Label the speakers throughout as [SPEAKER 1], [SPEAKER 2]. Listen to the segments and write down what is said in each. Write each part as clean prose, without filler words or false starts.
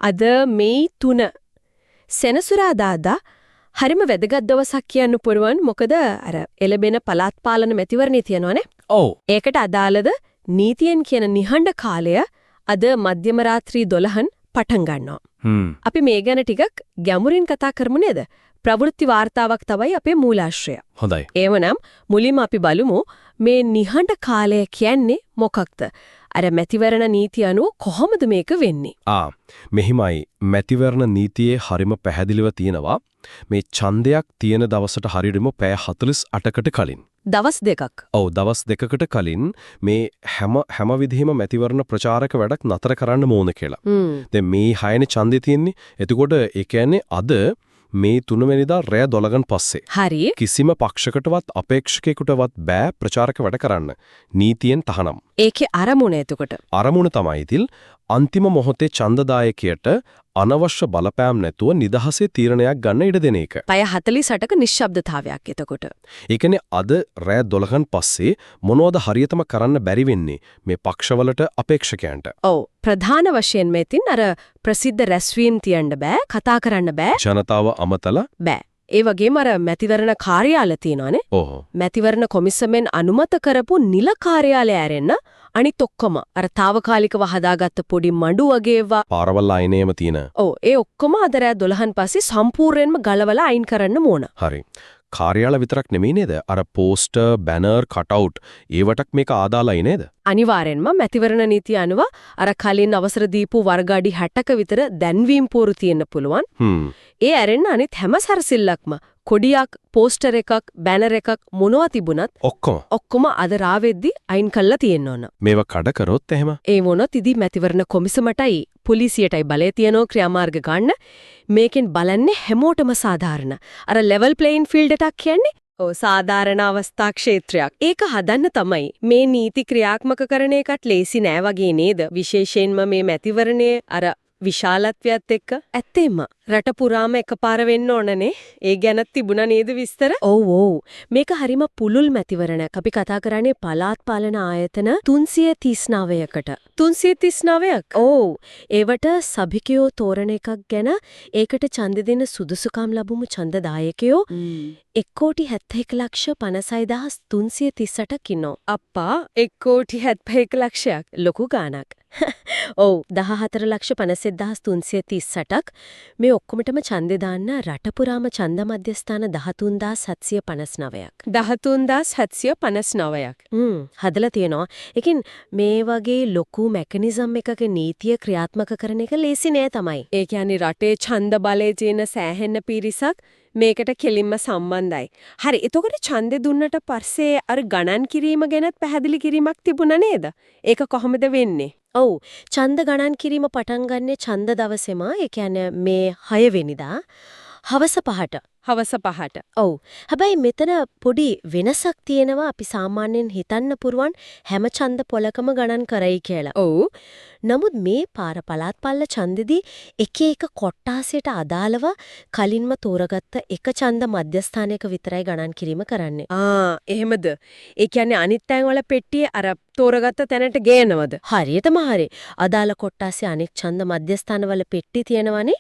[SPEAKER 1] අද මේ 3 සෙනසුරාදාදා හරිම වැදගත් දවසක් කියන්න පුරවන් මොකද අර එළබෙන පළාත් පාලන මැතිවරණය තියෙනවනේ.
[SPEAKER 2] ඔව්.
[SPEAKER 1] ඒකට අදාළද නීතියෙන් කියන නිහඬ කාලය අද මධ්‍යම රාත්‍රී 12න් පටන් ගන්නවා. අපි මේ ගැන ටිකක් ගැඹුරින් කතා කරමු නේද? ප්‍රවෘත්ති වාර්තාවක් තමයි අපේ මූලාශ්‍රය.
[SPEAKER 2] හොඳයි.
[SPEAKER 1] එවනම් මුලින්ම අපි බලමු මේ නිහඬ කාලය කියන්නේ මොකක්ද? අර මැතිවරණ නීතිය අනුව කොහොමද මේක වෙන්නේ?
[SPEAKER 2] මෙහිමයි මැතිවරණ නීතියේ හරිම පැහැදිලිව තියෙනවා මේ ඡන්දයක් තියෙන දවසට හරියටම පැය 48කට කලින්.
[SPEAKER 1] දවස් දෙකක්.
[SPEAKER 2] ඔව් දවස් දෙකකට කලින් මේ හැම විදිහෙම මැතිවරණ ප්‍රචාරක වැඩක් නතර කරන්න ඕන කියලා. දැන් මේ 6නේ ඡන්දේ තියෙන්නේ. එතකොට ඒ කියන්නේ අද මේ 3 වෙනිදා රෑ 12න් පස්සේ.
[SPEAKER 1] හරි.
[SPEAKER 2] කිසිම පක්ෂයකටවත් අපේක්ෂකයෙකුටවත් බෑ ප්‍රචාරක වැඩ කරන්න. නීතියෙන් තහනම්.
[SPEAKER 1] ඒකේ අරමුණ එතකොට.
[SPEAKER 2] අරමුණ තමයි ඉතින් අන්තිම මොහොතේ ඡන්දදායකයට අනවශ්‍ය බලපෑම් නැතුව නිදහසේ තීරණයක් ගන්න ඉඩ දෙන එක.
[SPEAKER 1] පැය 48ක නිශ්ශබ්දතාවයක් එතකොට.
[SPEAKER 2] ඒ කියන්නේ අද රෑ 12න් පස්සේ මොනවද හරියටම කරන්න බැරි වෙන්නේ මේ පක්ෂවලට අපේක්ෂකයන්ට.
[SPEAKER 1] ඔව් ප්‍රධාන වශයෙන් මේතින් අර ප්‍රසිද්ධ රැස්වීම් තියන්න බෑ, කතා කරන්න බෑ.
[SPEAKER 2] ජනතාව අමතලා
[SPEAKER 1] බෑ. ඒ වගේම අර මැතිවරණ කාර්යාල තියෙනවානේ.
[SPEAKER 2] ඔව්.
[SPEAKER 1] මැතිවරණ කොමිසමෙන් අනුමත කරපු නිල කාර්යාලය ඇරෙන්න අනිත් ඔක්කොම අර తాවකාලිකව හදාගත්ත පොඩි මඩු වගේ ඒවා
[SPEAKER 2] පාරවල් අයිනේම තියෙන.
[SPEAKER 1] ඔව් ඒ ඔක්කොම අද රෑ 12න් පස්සේ සම්පූර්ණයෙන්ම ගලවලා අයින් කරන්න ඕන.
[SPEAKER 2] හරි. කාර්යාල විතරක් නෙමෙයි නේද? අර පෝස්ටර්, බැනර්, කටවුට් ඒවටත් මේක ආදාළයි නේද?
[SPEAKER 1] අනිවාර්යෙන්ම මැතිවරණ නීතිය අනුව අර කලින් අවසර දීපු වර්ග අඩි 60ක විතර දැන්වීම් පෝරු තියෙන්න පුළුවන්. ඒ ඇරෙන්න අනිත් හැම සරසිල්ලක්ම කොඩියක්, පෝස්ටර් එකක්, බැනර් එකක් මොනවා තිබුණත් ඔක්කොම අද රාවෙද්දි අයින් කළා තියෙන්න ඕන.
[SPEAKER 2] මේවා කඩ කරොත් එහෙම
[SPEAKER 1] ඒ වුණොත් ඉදි මැතිවරණ කොමිසමටයි පොලිසියටයි බලය තියනෝ ක්‍රියාමාර්ග ගන්න. මේකෙන් බලන්නේ හැමෝටම සාධාරණ. අර ලෙවල් ප්ලේයින් ෆීල්ඩ් එකක් කියන්නේ සාධාරණ අවස්ථා ක්ෂේත්‍රයක්. ඒක හදන්න තමයි මේ නීති ක්‍රියාත්මක කරන එකත් ලේසි නෑ වගේ නේද? විශේෂයෙන්ම මේ මැතිවරණයේ අර විශාලත්වයත් එක්ක ඇත්තෙම රට පුරාම එකපාර වෙන්න ඕනනේ. ඒ ගැන තිබුණා නේද විස්තර? ඔව්. මේක හරිම පුළුල් මැතිවරණයක්. අපි කතා කරන්නේ පළාත් පාලන ආයතන 339කට. 339ක්? ඔව්. ඒවට සභිකයෝ තෝරන එකක් ගැන ඒකට ඡන්ද දෙන සුදුසුකම් ලැබුණු ඡන්දදායකයෝ 1,76,56,338ක් ඉන්නවා. අප්පා 1,71,00,000ක් ලොකු ගාණක්. ඔව් 14,57,338ක් මේ ඔක්කොමටම ඡන්දේ දාන්න රට පුරාම ඡන්ද මධ්‍යස්ථාන 13,759ක්. 13,759ක්. හදලා තියෙනවා. ඒකින් මේ වගේ ලොකු මෙකනිසම් එකක නීතිය ක්‍රියාත්මක කරන එක ලේසි නෑ තමයි. ඒ කියන්නේ රටේ ඡන්ද බලයේ තියෙන සෑහෙන පිරිසක් මේකට කෙලින්ම සම්බන්ධයි. හරි. එතකොට ඡන්දේ දුන්නට පස්සේ අර ගණන් කිරීම ගැනත් පැහැදිලි කිරීමක් තිබුණා නේද? ඒක කොහොමද වෙන්නේ? ඔව්. ඡන්ද ගණන් කිරීම පටන් ගන්නෙ ඡන්ද දවසේම. ඒ කියන්නේ මේ 6 වෙනිදා හවස 5ට. හවස 5ට. ඔව්. හැබැයි මෙතන පොඩි වෙනසක් තියෙනවා. අපි සාමාන්‍යයෙන් හිතන්න පුරුවන් හැම ඡන්ද පොලකම ගණන් කරයි කියලා. ඔව්. නමුත් මේ පාර පළාත් පල්ල ඡන්දෙදී එක එක කොට්ටාසයට අදාළව කලින්ම තෝරගත්ත එක ඡන්ද මධ්‍යස්ථානයක විතරයි ගණන් කිරීම කරන්නේ. එහෙමද? ඒ කියන්නේ අනිත් තැන්වල පෙට්ටියේ අර තෝරගත්ත තැනට ගේනවද? හරියටම හරි. අදාළ කොට්ටාසේ අනෙක් ඡන්ද මධ්‍යස්ථානවල පෙට්ටි තියෙනවනේ.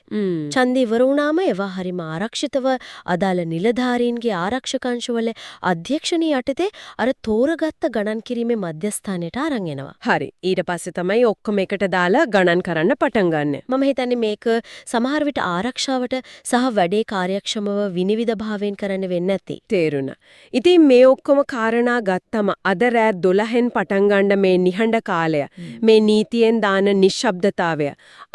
[SPEAKER 1] ඡන්ද ඉවර වුණාම ඒවා හරිම ආරක්ෂිතව අදාළ නිලධාරීන්ගේ ආරක්ෂකංශවල අධ්‍යක්ෂණිය යටතේ අර තෝරගත්ත ගණන් කිරීමේ මධ්‍යස්ථානයට අරන් එනවා. හරි. ඊට පස්සේ තමයි ඔක්කොම එකට දාලා ගණන් කරන්න පටන් ගන්න. මම හිතන්නේ මේක සමහර විට ආරක්ෂාවට සහ වැඩේ කාර්යක්ෂමව විනිවිද භාවයෙන් කරන්න වෙන්නේ නැති. තේරුණා. ඉතින් මේ ඔක්කොම කාරණා ගත්තම අද රෑ 12න් පටන් ගන්න මේ නිහඬ කාලය, මේ නීතියෙන් දාන නිශ්ශබ්දතාවය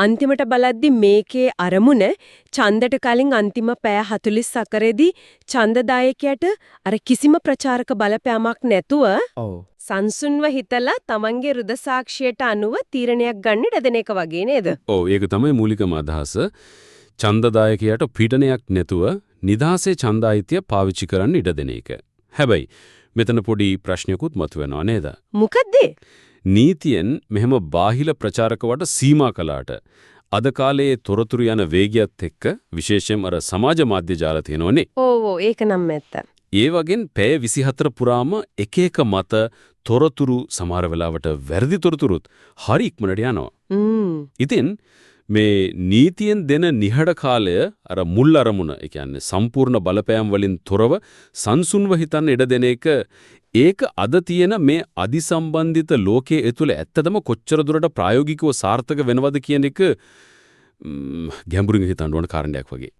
[SPEAKER 1] අන්තිමට බලද්දි මේකේ අරමුණ ඡන්දට කලින් අන්තිම පැය 40ක් ඡන්දදායකයට අර කිසිම ප්‍රචාරක බලපෑමක් නැතුව සංසුන්ව හිතලා තමන්ගේ රුධ සාක්ෂියට අනුව තීරණයක් ගන්න ඉඩ එක වගේ නේද?
[SPEAKER 3] ඔව් ඒක තමයි මූලිකම අදහස. ඡන්දදායකයාට පීඩනයක් නැතුව නිදහසේ ඡන්ද අයිතිය පාවිච්චි කරන්න ඉඩ දෙන එක. හැබැයි මෙතන පොඩි ප්‍රශ්නයකුත් මතුවෙනවා නේද?
[SPEAKER 1] මොකද්ද?
[SPEAKER 3] නීතියෙන් මෙහෙම බාහිර ප්‍රචාරකවට සීමා කළාට අද කාලයේ තොරතුරු යන වේගයත් එක්ක විශේෂයෙන්ම අර සමාජ මාධ්‍ය ජාල තියෙනවනේ.
[SPEAKER 1] ඔව් ඒක නම් ඇත්ත.
[SPEAKER 3] ඒ වගේන් පැය 24 පුරාම එක එක මත තොරතුරු සමහර වෙලාවට වැරදි තොරතුරුත් හරි ඉක්මනට යනවා. ඉතින් මේ නීතියෙන් දෙන නිහඬ කාලය අර මුල් අරමුණ, ඒ කියන්නේ සම්පූර්ණ බලපෑම් වලින් තොරව සංසුන්ව හිතන්න ඉඩ දෙන එක, ඒක අද තියෙන මේ අධිසම්බන්ධිත ලෝකයේ ඇතුළේ ඇත්තදම කොච්චර දුරට ප්‍රායෝගිකව සාර්ථක වෙනවද කියන එක ගැඹුරින් හිතන්න ඕන කාරණයක් වගේ.